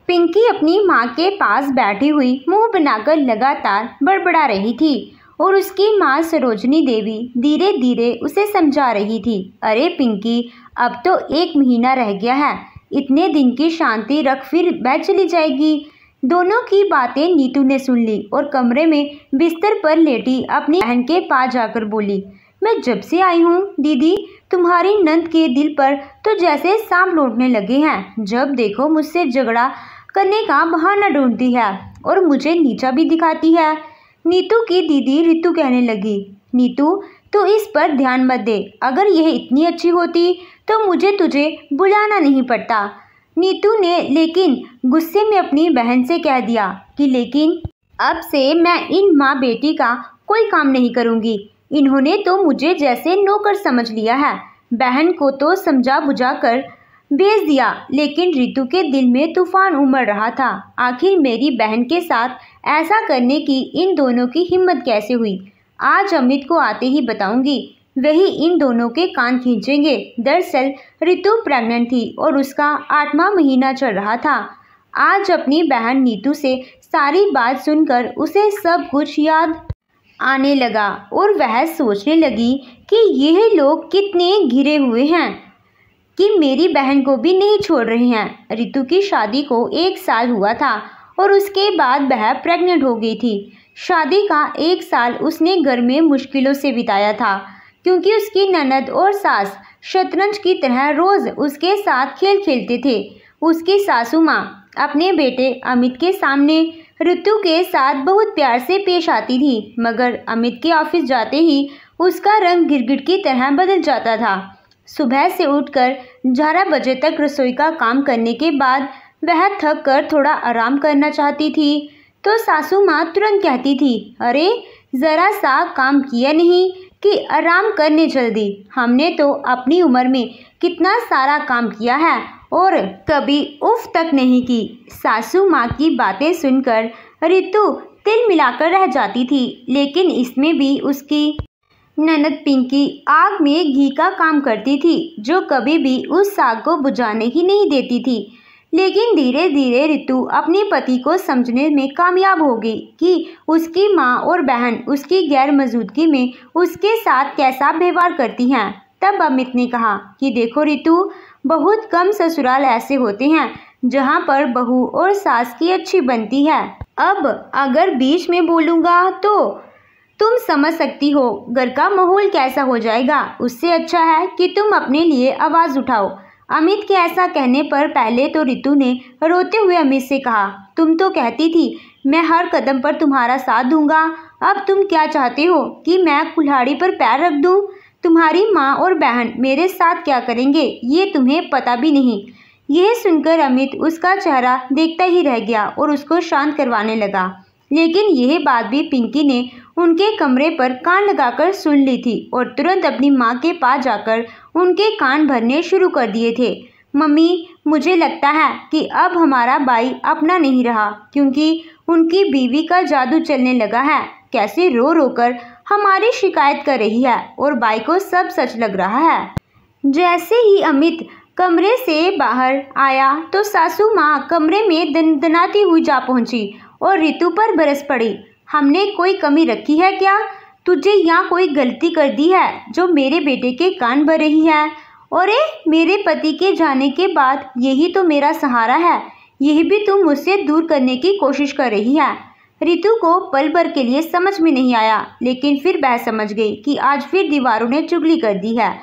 पिंकी अपनी माँ के पास बैठी हुई मुंह बनाकर लगातार बड़बड़ा रही थी और उसकी माँ सरोजनी देवी धीरे धीरे उसे समझा रही थी। अरे पिंकी, अब तो 1 महीना रह गया है, इतने दिन की शांति रख, फिर वह चली जाएगी। दोनों की बातें नीतू ने सुन ली और कमरे में बिस्तर पर लेटी अपनी बहन के पास जाकर बोली, मैं जब से आई हूँ दीदी, तुम्हारी नंद के दिल पर तो जैसे सांप लौटने लगे हैं। जब देखो मुझसे झगड़ा करने का बहाना ढूंढती है और मुझे नीचा भी दिखाती है। नीतू की दीदी रितु कहने लगी, नीतू तू इस पर ध्यान मत दे, अगर यह इतनी अच्छी होती तो मुझे तुझे बुलाना नहीं पड़ता। नीतू ने लेकिन गुस्से में अपनी बहन से कह दिया कि लेकिन अब से मैं इन माँ बेटी का कोई काम नहीं करूँगी, इन्होंने तो मुझे जैसे नौकर समझ लिया है। बहन को तो समझा बुझा कर भेज दिया, लेकिन रितु के दिल में तूफान उमड़ रहा था। आखिर मेरी बहन के साथ ऐसा करने की इन दोनों की हिम्मत कैसे हुई? आज अमित को आते ही बताऊंगी, वही इन दोनों के कान खींचेंगे। दरअसल रितु प्रेग्नेंट थी और उसका 8वां महीना चल रहा था। आज अपनी बहन नीतू से सारी बात सुनकर उसे सब कुछ याद आने लगा और वह सोचने लगी कि यह लोग कितने घिरे हुए हैं कि मेरी बहन को भी नहीं छोड़ रहे हैं। रितु की शादी को 1 साल हुआ था और उसके बाद वह प्रेग्नेंट हो गई थी। शादी का 1 साल उसने घर में मुश्किलों से बिताया था, क्योंकि उसकी ननद और सास शतरंज की तरह रोज उसके साथ खेल खेलते थे। उसकी सासू माँ अपने बेटे अमित के सामने रितु के साथ बहुत प्यार से पेश आती थी, मगर अमित के ऑफिस जाते ही उसका रंग गिरगिट की तरह बदल जाता था। सुबह से उठकर 11 बजे तक रसोई का काम करने के बाद वह थक कर थोड़ा आराम करना चाहती थी तो सासू माँ तुरंत कहती थी, अरे ज़रा सा काम किया नहीं कि आराम करने चल दी। हमने तो अपनी उम्र में कितना सारा काम किया है और कभी उफ तक नहीं की। सासू माँ की बातें सुनकर रितु तिल मिलाकर रह जाती थी, लेकिन इसमें भी उसकी ननद पिंकी आग में घी का काम करती थी, जो कभी भी उस आग को बुझाने ही नहीं देती थी। लेकिन धीरे धीरे रितु अपने पति को समझने में कामयाब हो गई कि उसकी माँ और बहन उसकी गैर मौजूदगी में उसके साथ कैसा व्यवहार करती हैं। तब अमित ने कहा कि देखो रितु, बहुत कम ससुराल ऐसे होते हैं जहाँ पर बहू और सास की अच्छी बनती है। अब अगर बीच में बोलूँगा तो तुम समझ सकती हो घर का माहौल कैसा हो जाएगा। उससे अच्छा है कि तुम अपने लिए आवाज़ उठाओ। अमित के ऐसा कहने पर पहले तो रितु ने रोते हुए अमित से कहा, तुम तो कहती थी मैं हर कदम पर तुम्हारा साथ दूंगा, अब तुम क्या चाहते हो कि मैं कुल्हाड़ी पर पैर रख दूं? तुम्हारी माँ और बहन मेरे साथ क्या करेंगे ये तुम्हें पता भी नहीं। यह सुनकर अमित उसका चेहरा देखता ही रह गया और उसको शांत करवाने लगा। लेकिन यह बात भी पिंकी ने उनके कमरे पर कान लगाकर सुन ली थी और तुरंत अपनी माँ के पास जाकर उनके कान भरने शुरू कर दिए थे। मम्मी, मुझे लगता है कि अब हमारा भाई अपना नहीं रहा, क्योंकि उनकी बीवी का जादू चलने लगा है। कैसे रो रो कर हमारी शिकायत कर रही है और भाई को सब सच लग रहा है। जैसे ही अमित कमरे से बाहर आया तो सासू माँ कमरे में दनदनाती हुई जा पहुंची और रितु पर बरस पड़ी। हमने कोई कमी रखी है क्या? तुझे यहाँ कोई गलती कर दी है जो मेरे बेटे के कान भर रही है? और मेरे पति के जाने के बाद यही तो मेरा सहारा है, यही भी तुम मुझसे दूर करने की कोशिश कर रही है। रितु को पल भर के लिए समझ में नहीं आया, लेकिन फिर वह समझ गई कि आज फिर दीवारों ने चुगली कर दी है।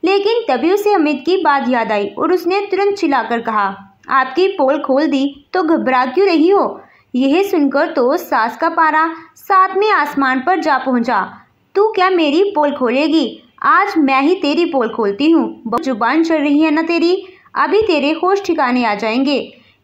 लेकिन तभी उसे अमित की बात याद आई और उसने तुरंत चिल्लाकर कहा, आपकी पोल खोल दी तो घबरा क्यों रही हो? यह सुनकर तो सास का पारा 7वें आसमान पर जा पहुंचा। तू क्या मेरी पोल खोलेगी? आज मैं ही तेरी पोल खोलती हूँ। बहुत जुबान चढ़ रही है ना तेरी, अभी तेरे होश ठिकाने आ जाएंगे।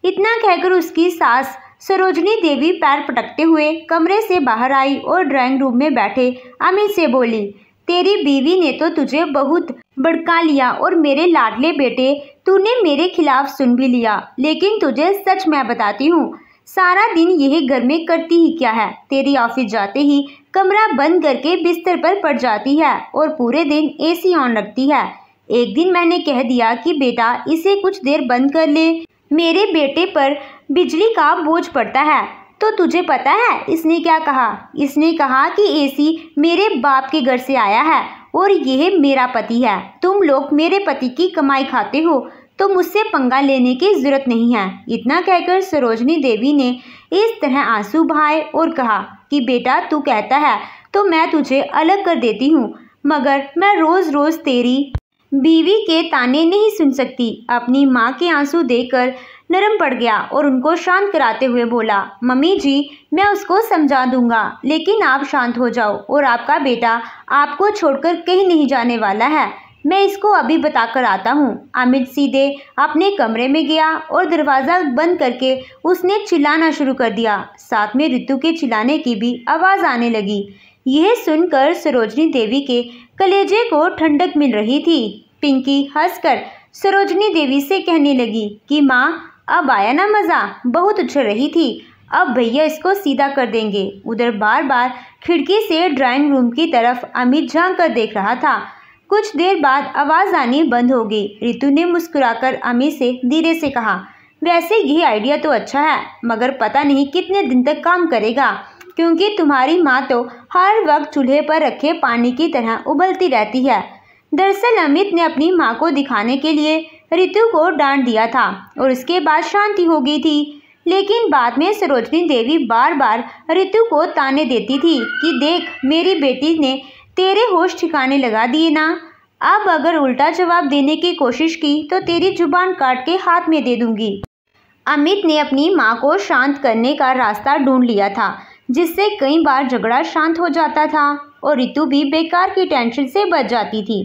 इतना कहकर उसकी सास सरोजनी देवी पैर पटकते हुए कमरे से बाहर आई और ड्राइंग रूम में बैठे अमित से बोली, तेरी बीवी ने तो तुझे बहुत भड़का लिया और मेरे लाडले बेटे, तूने मेरे खिलाफ सुन भी लिया। लेकिन तुझे सच मैं बताती हूँ, सारा दिन यह घर में करती ही क्या है? तेरी ऑफिस जाते ही कमरा बंद करके बिस्तर पर पड़ जाती है और पूरे दिन एसी ऑन रखती है। एक दिन मैंने कह दिया कि बेटा इसे कुछ देर बंद कर ले, मेरे बेटे पर बिजली का बोझ पड़ता है। तो तुझे पता है इसने क्या कहा? इसने कहा कि एसी मेरे बाप के घर से आया है और यह मेरा पति है। तुम लोग मेरे पति की कमाई खाते हो तो मुझसे पंगा लेने की जरूरत नहीं है। इतना कहकर सरोजनी देवी ने इस तरह आंसू बहाए और कहा कि बेटा तू कहता है तो मैं तुझे अलग कर देती हूँ, मगर मैं रोज रोज तेरी बीवी के ताने नहीं सुन सकती। अपनी माँ के आंसू देखकर नरम पड़ गया और उनको शांत कराते हुए बोला, मम्मी जी मैं उसको समझा दूंगा, लेकिन आप शांत हो जाओ और आपका बेटा आपको छोड़कर कहीं नहीं जाने वाला है। मैं इसको अभी बताकर आता हूँ। अमित सीधे अपने कमरे में गया और दरवाज़ा बंद करके उसने चिल्लाना शुरू कर दिया। साथ में रितु के चिल्लाने की भी आवाज़ आने लगी। यह सुनकर सरोजनी देवी के कलेजे को ठंडक मिल रही थी। पिंकी हंसकर सरोजनी देवी से कहने लगी कि माँ अब आया ना मज़ा, बहुत उछल रही थी, अब भैया इसको सीधा कर देंगे। उधर बार बार खिड़की से ड्राइंग रूम की तरफ अमित झांक कर देख रहा था। कुछ देर बाद आवाज़ आनी बंद हो गई। रितु ने मुस्कुराकर अमित से धीरे से कहा, वैसे ये आइडिया तो अच्छा है, मगर पता नहीं कितने दिन तक काम करेगा, क्योंकि तुम्हारी माँ तो हर वक्त चूल्हे पर रखे पानी की तरह उबलती रहती है। दरअसल अमित ने अपनी माँ को दिखाने के लिए रितु को डांट दिया था और उसके बाद शांति हो गई थी। लेकिन बाद में सरोजनी देवी बार बार रितु को ताने देती थी कि देख मेरी बेटी ने तेरे होश ठिकाने लगा दिए ना, अब अगर उल्टा जवाब देने की कोशिश की तो तेरी जुबान काट के हाथ में दे दूंगी। अमित ने अपनी माँ को शांत करने का रास्ता ढूंढ लिया था, जिससे कई बार झगड़ा शांत हो जाता था और रितु भी बेकार की टेंशन से बच जाती थी।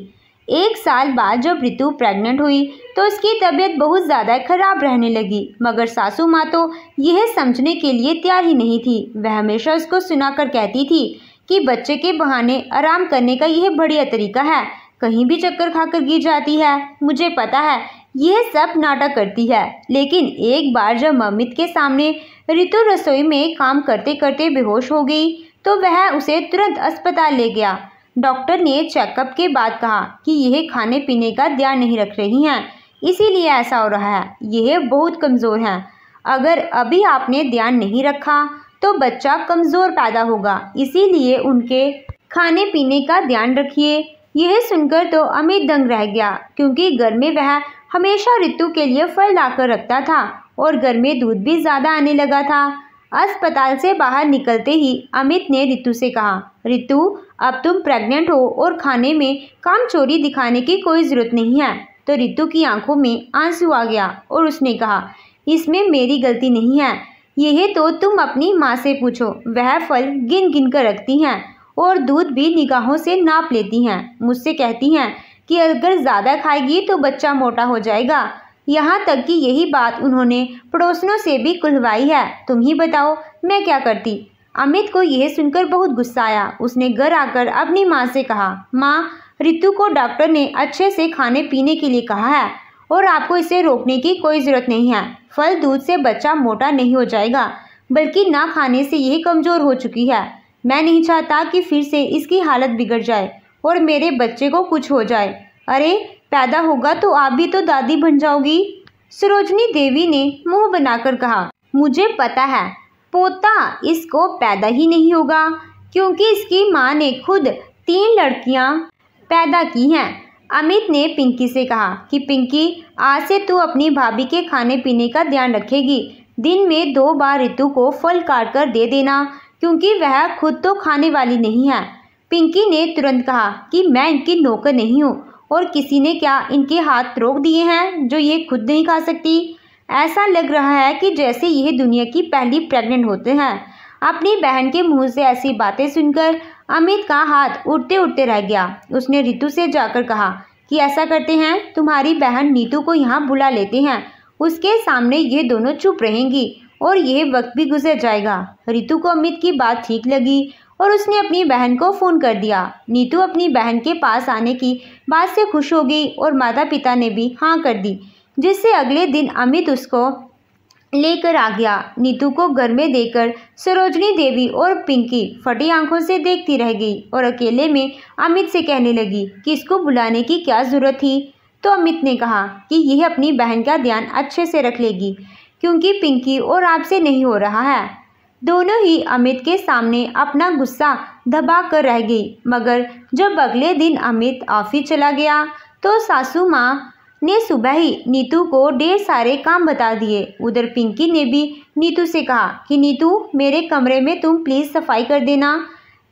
1 साल बाद जब रितु प्रेग्नेंट हुई तो उसकी तबीयत बहुत ज़्यादा खराब रहने लगी, मगर सासू माँ तो यह समझने के लिए तैयार ही नहीं थी। वह हमेशा उसको सुनाकर कहती थी कि बच्चे के बहाने आराम करने का यह बढ़िया तरीका है, कहीं भी चक्कर खाकर गिर जाती है। मुझे पता है यह सब नाटक करती है, लेकिन एक बार जब अमित के सामने रितु रसोई में काम करते करते बेहोश हो गई तो वह उसे तुरंत अस्पताल ले गया। डॉक्टर ने चेकअप के बाद कहा कि यह खाने पीने का ध्यान नहीं रख रही हैं, इसीलिए ऐसा हो रहा है। यह बहुत कमज़ोर है, अगर अभी आपने ध्यान नहीं रखा तो बच्चा कमज़ोर पैदा होगा, इसीलिए उनके खाने पीने का ध्यान रखिए। यह सुनकर तो अमित दंग रह गया, क्योंकि घर में वह हमेशा रितु के लिए फल लाकर रखता था और घर में दूध भी ज़्यादा आने लगा था। अस्पताल से बाहर निकलते ही अमित ने रितु से कहा, रितु अब तुम प्रेग्नेंट हो और खाने में कामचोरी दिखाने की कोई ज़रूरत नहीं है। तो रितु की आंखों में आंसू आ गया और उसने कहा, इसमें मेरी गलती नहीं है, यह तो तुम अपनी माँ से पूछो, वह फल गिन गिन कर रखती हैं और दूध भी निगाहों से नाप लेती हैं। मुझसे कहती हैं कि अगर ज़्यादा खाएगी तो बच्चा मोटा हो जाएगा। यहाँ तक कि यही बात उन्होंने पड़ोसियों से भी खुलवाई है। तुम ही बताओ मैं क्या करती। अमित को यह सुनकर बहुत गुस्सा आया। उसने घर आकर अपनी माँ से कहा, माँ रितु को डॉक्टर ने अच्छे से खाने पीने के लिए कहा है और आपको इसे रोकने की कोई ज़रूरत नहीं है। फल दूध से बच्चा मोटा नहीं हो जाएगा, बल्कि ना खाने से यह कमज़ोर हो चुकी है। मैं नहीं चाहता कि फिर से इसकी हालत बिगड़ जाए और मेरे बच्चे को कुछ हो जाए। अरे पैदा होगा तो आप भी तो दादी बन जाओगी। सरोजनी देवी ने मुंह बनाकर कहा, मुझे पता है पोता इसको पैदा ही नहीं होगा, क्योंकि इसकी माँ ने खुद 3 लड़कियाँ पैदा की हैं। अमित ने पिंकी से कहा कि पिंकी आज से तू अपनी भाभी के खाने पीने का ध्यान रखेगी। दिन में 2 बार रितु को फल काट कर दे देना, क्योंकि वह खुद तो खाने वाली नहीं है। पिंकी ने तुरंत कहा कि मैं इनकी नौकर नहीं हूँ और किसी ने क्या इनके हाथ रोक दिए हैं जो ये खुद नहीं खा सकती। ऐसा लग रहा है कि जैसे यह दुनिया की पहली प्रेग्नेंट होते हैं। अपनी बहन के मुंह से ऐसी बातें सुनकर अमित का हाथ उड़ते उड़ते रह गया। उसने रितु से जाकर कहा कि ऐसा करते हैं, तुम्हारी बहन नीतू को यहाँ बुला लेते हैं, उसके सामने ये दोनों चुप रहेंगी और यह वक्त भी गुजर जाएगा। रितु को अमित की बात ठीक लगी और उसने अपनी बहन को फ़ोन कर दिया। नीतू अपनी बहन के पास आने की बात से खुश हो गई और माता पिता ने भी हाँ कर दी, जिससे अगले दिन अमित उसको लेकर आ गया। नीतू को घर में देकर सरोजनी देवी और पिंकी फटी आंखों से देखती रह गई और अकेले में अमित से कहने लगी कि इसको बुलाने की क्या ज़रूरत थी। तो अमित ने कहा कि यह अपनी बहन का ध्यान अच्छे से रख लेगी, क्योंकि पिंकी और आपसे नहीं हो रहा है। दोनों ही अमित के सामने अपना गुस्सा दबा कर रह गई। मगर जब अगले दिन अमित ऑफिस चला गया तो सासू माँ ने सुबह ही नीतू को ढेर सारे काम बता दिए। उधर पिंकी ने भी नीतू से कहा कि नीतू, मेरे कमरे में तुम प्लीज़ सफाई कर देना।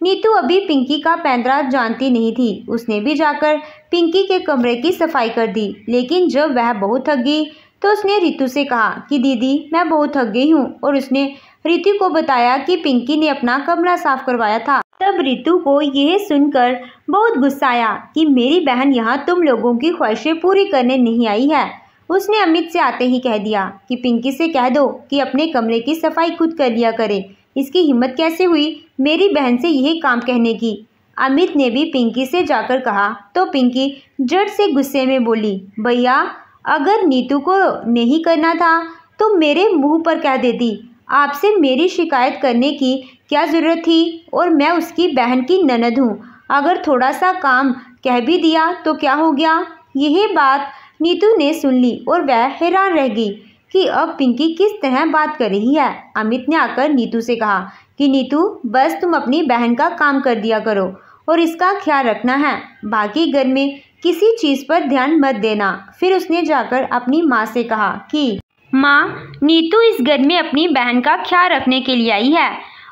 नीतू अभी पिंकी का पैंतरा जानती नहीं थी। उसने भी जाकर पिंकी के कमरे की सफाई कर दी। लेकिन जब वह बहुत थक गई तो उसने रितु से कहा कि दीदी, मैं बहुत थक गई हूँ। और उसने रितु को बताया कि पिंकी ने अपना कमरा साफ करवाया था। तब रितु को यह सुनकर बहुत गुस्सा आया कि मेरी बहन यहाँ तुम लोगों की ख्वाहिशें पूरी करने नहीं आई है। उसने अमित से आते ही कह दिया कि पिंकी से कह दो कि अपने कमरे की सफाई खुद कर लिया करे। इसकी हिम्मत कैसे हुई मेरी बहन से यही काम कहने की। अमित ने भी पिंकी से जाकर कहा तो पिंकी झट से गुस्से में बोली, भैया, अगर नीतू को नहीं करना था तो मेरे मुंह पर कह देती। आपसे मेरी शिकायत करने की क्या ज़रूरत थी? और मैं उसकी बहन की ननद हूँ। अगर थोड़ा सा काम कह भी दिया तो क्या हो गया? यह बात नीतू ने सुन ली और वह हैरान रह गई कि अब पिंकी किस तरह बात कर रही है। अमित ने आकर नीतू से कहा कि नीतू, बस तुम अपनी बहन का काम कर दिया करो और इसका ख्याल रखना है। बाकी घर में किसी चीज़ पर ध्यान मत देना। फिर उसने जाकर अपनी माँ से कहा कि माँ, नीतू इस घर में अपनी बहन का ख्याल रखने के लिए आई है।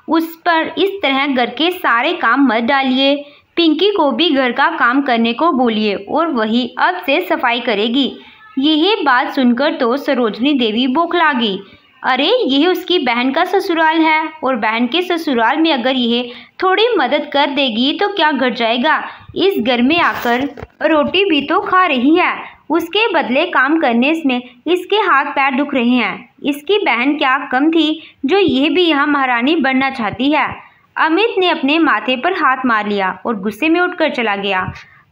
उस पर इस तरह घर के सारे काम मत डालिए। पिंकी को भी घर का काम करने को बोलिए और वही अब से सफाई करेगी। यह बात सुनकर तो सरोजनी देवी बौखला गई। अरे, यह उसकी बहन का ससुराल है और बहन के ससुराल में अगर यह थोड़ी मदद कर देगी तो क्या घट जाएगा। इस घर में आकर रोटी भी तो खा रही है, उसके बदले काम करने में इसके हाथ पैर दुख रहे हैं। इसकी बहन क्या कम थी जो यह भी यहाँ महारानी बनना चाहती है। अमित ने अपने माथे पर हाथ मार लिया और गुस्से में उठकर चला गया।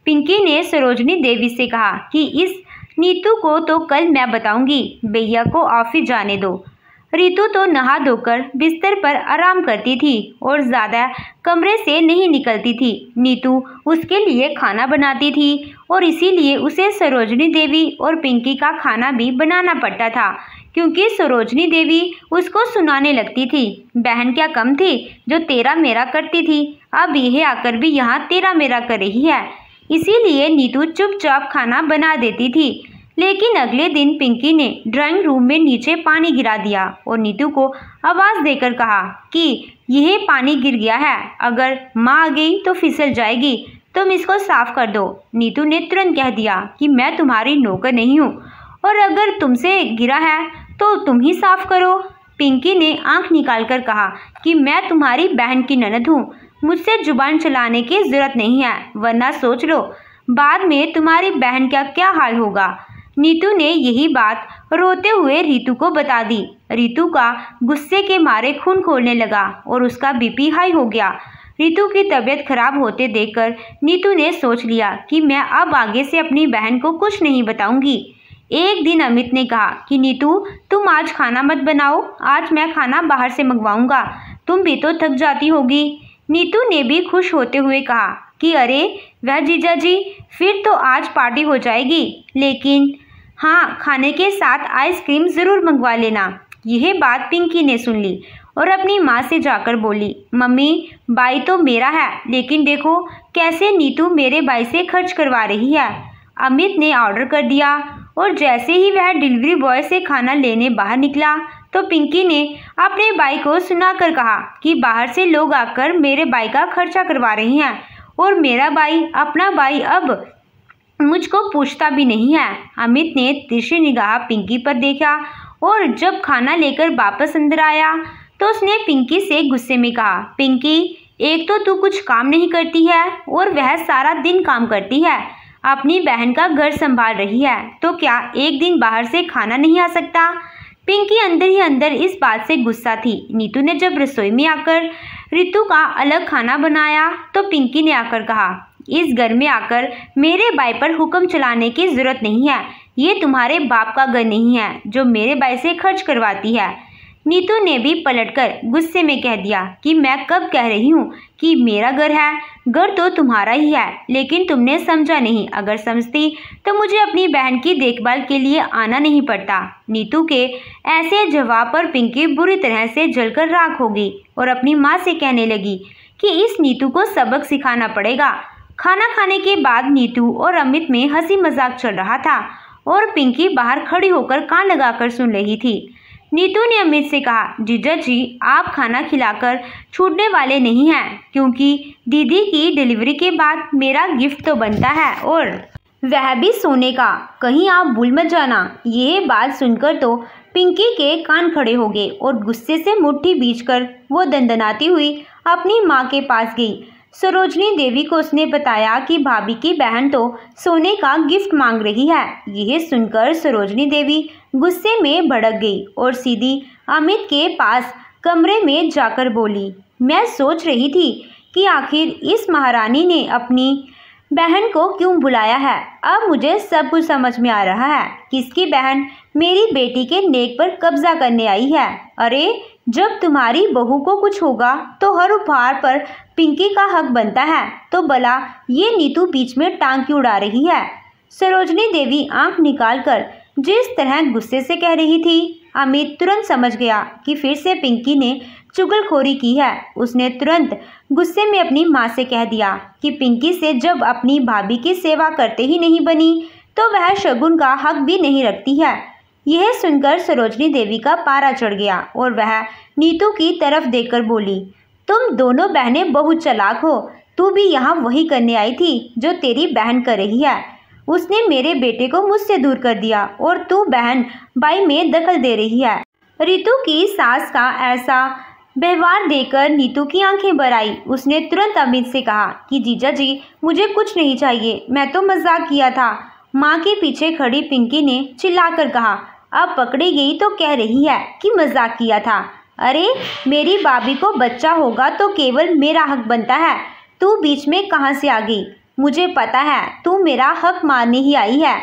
पिंकी ने सरोजनी देवी से कहा कि इस नीतू को तो कल मैं बताऊंगी, भैया को ऑफिस जाने दो। रितु तो नहा धोकर बिस्तर पर आराम करती थी और ज़्यादा कमरे से नहीं निकलती थी। नीतू उसके लिए खाना बनाती थी और इसीलिए उसे सरोजनी देवी और पिंकी का खाना भी बनाना पड़ता था, क्योंकि सरोजनी देवी उसको सुनाने लगती थी। बहन क्या कम थी जो तेरा मेरा करती थी, अब यह आकर भी यहाँ तेरा मेरा कर रही है। इसीलिए नीतू चुपचाप खाना बना देती थी। लेकिन अगले दिन पिंकी ने ड्राइंग रूम में नीचे पानी गिरा दिया और नीतू को आवाज़ देकर कहा कि यह पानी गिर गया है, अगर माँ आ गई तो फिसल जाएगी, तुम इसको साफ कर दो। नीतू ने तुरंत कह दिया कि मैं तुम्हारी नौकर नहीं हूँ और अगर तुमसे गिरा है तो तुम ही साफ करो। पिंकी ने आंख निकालकर कहा कि मैं तुम्हारी बहन की ननद हूँ, मुझसे जुबान चलाने की जरूरत नहीं है, वरना सोच लो बाद में तुम्हारी बहन का क्या हाल होगा। नीतू ने यही बात रोते हुए रितु को बता दी। रितु का गुस्से के मारे खून खौलने लगा और उसका बीपी हाई हो गया। रितु की तबीयत खराब होते देखकर नीतू ने सोच लिया कि मैं अब आगे से अपनी बहन को कुछ नहीं बताऊंगी। एक दिन अमित ने कहा कि नीतू, तुम आज खाना मत बनाओ, आज मैं खाना बाहर से मंगवाऊंगा, तुम भी तो थक जाती होगी। नीतू ने भी खुश होते हुए कहा कि अरे वह जीजा जी, फिर तो आज पार्टी हो जाएगी, लेकिन हाँ, खाने के साथ आइसक्रीम ज़रूर मंगवा लेना। यह बात पिंकी ने सुन ली और अपनी माँ से जाकर बोली, मम्मी, भाई तो मेरा है, लेकिन देखो कैसे नीतू मेरे भाई से खर्च करवा रही है। अमित ने ऑर्डर कर दिया और जैसे ही वह डिलीवरी बॉय से खाना लेने बाहर निकला तो पिंकी ने अपने भाई को सुनाकर कहा कि बाहर से लोग आकर मेरे भाई का खर्चा करवा रहे हैं और मेरा भाई अपना भाई अब मुझको पूछता भी नहीं है। अमित ने तिरछी निगाह पिंकी पर देखा और जब खाना लेकर वापस अंदर आया तो उसने पिंकी से गुस्से में कहा, पिंकी, एक तो तू कुछ काम नहीं करती है और वह सारा दिन काम करती है, अपनी बहन का घर संभाल रही है, तो क्या एक दिन बाहर से खाना नहीं आ सकता। पिंकी अंदर ही अंदर इस बात से गुस्सा थी। नीतू ने जब रसोई में आकर रितु का अलग खाना बनाया तो पिंकी ने आकर कहा, इस घर में आकर मेरे भाई पर हुक्म चलाने की जरूरत नहीं है, ये तुम्हारे बाप का घर नहीं है जो मेरे भाई से खर्च करवाती है। नीतू ने भी पलटकर गुस्से में कह दिया कि मैं कब कह रही हूँ कि मेरा घर है। घर तो तुम्हारा ही है, लेकिन तुमने समझा नहीं। अगर समझती तो मुझे अपनी बहन की देखभाल के लिए आना नहीं पड़ता। नीतू के ऐसे जवाब पर पिंकी बुरी तरह से जलकर राख हो गई और अपनी माँ से कहने लगी कि इस नीतू को सबक सिखाना पड़ेगा। खाना खाने के बाद नीतू और अमित में हंसी मजाक चल रहा था और पिंकी बाहर खड़ी होकर कान लगाकर सुन रही थी। नीतू ने अमित से कहा, जीजा जी आप खाना खिलाकर छूटने वाले नहीं हैं, क्योंकि दीदी की डिलीवरी के बाद मेरा गिफ्ट तो बनता है और वह भी सोने का। कहीं आप भूल मत जाना। ये बात सुनकर तो पिंकी के कान खड़े हो गए और गुस्से से मुट्ठी बींचकर वो दंदनाती हुई अपनी माँ के पास गई। सरोजनी देवी को उसने बताया कि भाभी की बहन तो सोने का गिफ्ट मांग रही है। यह सुनकर सरोजनी देवी गुस्से में भड़क गई और सीधी अमित के पास कमरे में जाकर बोली, मैं सोच रही थी कि आखिर इस महारानी ने अपनी बहन को क्यों बुलाया है। अब मुझे सब कुछ समझ में आ रहा है। किसकी बहन मेरी बेटी के नेक पर कब्जा करने आई है। अरे जब तुम्हारी बहू को कुछ होगा तो हर उपहार पर पिंकी का हक बनता है, तो भला ये नीतू बीच में टांग क्यों उड़ा रही है। सरोजनी देवी आंख निकालकर जिस तरह गुस्से से कह रही थी, अमित तुरंत समझ गया कि फिर से पिंकी ने चुगलखोरी की है। उसने तुरंत गुस्से में अपनी माँ से कह दिया कि पिंकी से जब अपनी भाभी की सेवा करते ही नहीं बनी तो वह शगुन का हक भी नहीं रखती है। यह सुनकर सरोजनी देवी का पारा चढ़ गया और वह नीतू की तरफ देखकर बोली, तुम दोनों बहनें बहुत चालाक हो। तू भी यहाँ वही करने आई थी जो तेरी बहन कर रही है। उसने मेरे बेटे को मुझसे दूर कर दिया और तू बहन भाई में दखल दे रही है। रितु की सास का ऐसा व्यवहार देखकर नीतू की आंखें भर आई। उसने तुरंत अमित से कहा कि जीजा जी मुझे कुछ नहीं चाहिए, मैं तो मजाक किया था। माँ के पीछे खड़ी पिंकी ने चिल्लाकर कहा, अब पकड़ी गई तो कह रही है कि मजाक किया था। अरे मेरी भाभी को बच्चा होगा तो केवल मेरा हक बनता है। तू बीच में कहाँ से आ गई। मुझे पता है तू मेरा हक मारने ही आई है।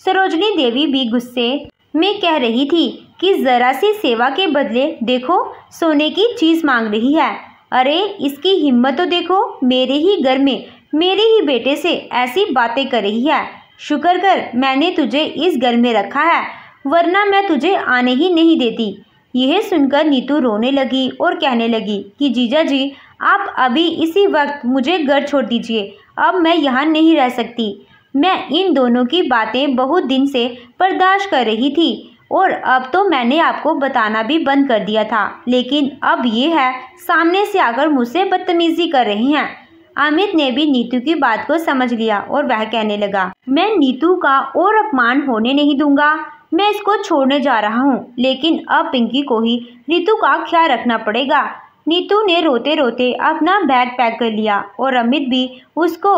सरोजनी देवी भी गुस्से में कह रही थी कि जरा सी सेवा के बदले देखो सोने की चीज मांग रही है। अरे इसकी हिम्मत तो देखो, मेरे ही घर में मेरे ही बेटे से ऐसी बातें कर रही है। शुक्र कर मैंने तुझे इस घर में रखा है, वरना मैं तुझे आने ही नहीं देती। यह सुनकर नीतू रोने लगी और कहने लगी कि जीजा जी आप अभी इसी वक्त मुझे घर छोड़ दीजिए। अब मैं यहाँ नहीं रह सकती। मैं इन दोनों की बातें बहुत दिन से बर्दाश्त कर रही थी और अब तो मैंने आपको बताना भी बंद कर दिया था, लेकिन अब ये है सामने से आकर मुझसे बदतमीजी कर रही हैं। अमित ने भी नीतू की बात को समझ लिया और वह कहने लगा, मैं नीतू का और अपमान होने नहीं दूंगा। मैं इसको छोड़ने जा रहा हूँ, लेकिन अब पिंकी को ही ऋतु का ख्याल रखना पड़ेगा। नीतू ने रोते रोते अपना बैग पैक कर लिया और अमित भी उसको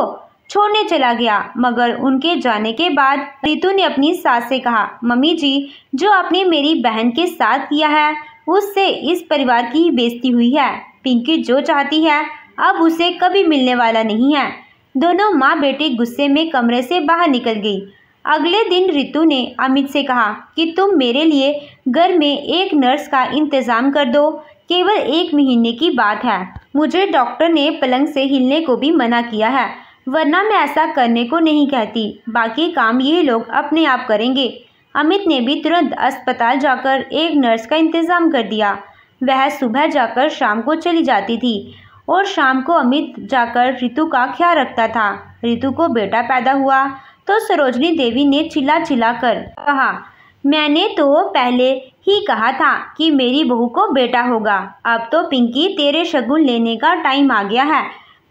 छोड़ने चला गया। मगर उनके जाने के बाद ऋतु ने अपनी सास से कहा, मम्मी जी जो आपने मेरी बहन के साथ किया है उससे इस परिवार की ही बेइज्जती हुई है। पिंकी जो चाहती है अब उसे कभी मिलने वाला नहीं है। दोनों माँ बेटी गुस्से में कमरे से बाहर निकल गई। अगले दिन ऋतु ने अमित से कहा कि तुम मेरे लिए घर में एक नर्स का इंतज़ाम कर दो। केवल 1 महीने की बात है। मुझे डॉक्टर ने पलंग से हिलने को भी मना किया है, वरना मैं ऐसा करने को नहीं कहती। बाकी काम ये लोग अपने आप करेंगे। अमित ने भी तुरंत अस्पताल जाकर एक नर्स का इंतज़ाम कर दिया। वह सुबह जाकर शाम को चली जाती थी और शाम को अमित जाकर ऋतु का ख्याल रखता था। ऋतु को बेटा पैदा हुआ तो सरोजनी देवी ने चिल्ला चिल्ला कर कहा, मैंने तो पहले ही कहा था कि मेरी बहू को बेटा होगा। अब तो पिंकी तेरे शगुन लेने का टाइम आ गया है।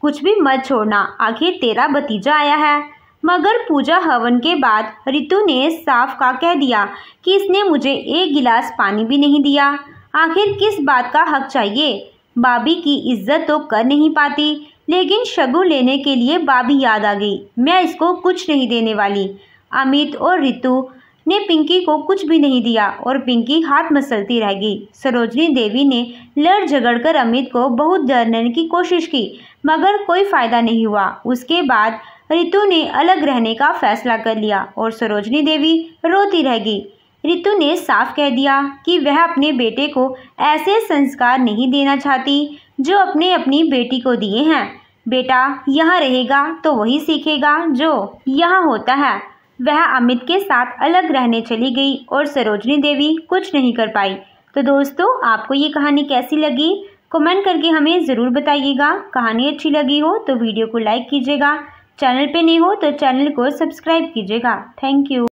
कुछ भी मत छोड़ना, आखिर तेरा भतीजा आया है। मगर पूजा हवन के बाद ऋतु ने साफ का कह दिया कि इसने मुझे 1 गिलास पानी भी नहीं दिया। आखिर किस बात का हक चाहिए। भाभी की इज्जत तो कर नहीं पाती, लेकिन शगुन लेने के लिए भाभी याद आ गई। मैं इसको कुछ नहीं देने वाली। अमित और ऋतु ने पिंकी को कुछ भी नहीं दिया और पिंकी हाथ मसलती रह गई। सरोजनी देवी ने लड़ झगड़ कर अमित को बहुत डराने की कोशिश की, मगर कोई फायदा नहीं हुआ। उसके बाद ऋतु ने अलग रहने का फैसला कर लिया और सरोजनी देवी रोती रह गई। रितु ने साफ कह दिया कि वह अपने बेटे को ऐसे संस्कार नहीं देना चाहती जो अपनी बेटी को दिए हैं। बेटा यहाँ रहेगा तो वही सीखेगा जो यहाँ होता है। वह अमित के साथ अलग रहने चली गई और सरोजनी देवी कुछ नहीं कर पाई। तो दोस्तों, आपको ये कहानी कैसी लगी कमेंट करके हमें ज़रूर बताइएगा। कहानी अच्छी लगी हो तो वीडियो को लाइक कीजिएगा, चैनल पे नहीं हो तो चैनल को सब्सक्राइब कीजिएगा। Thank you.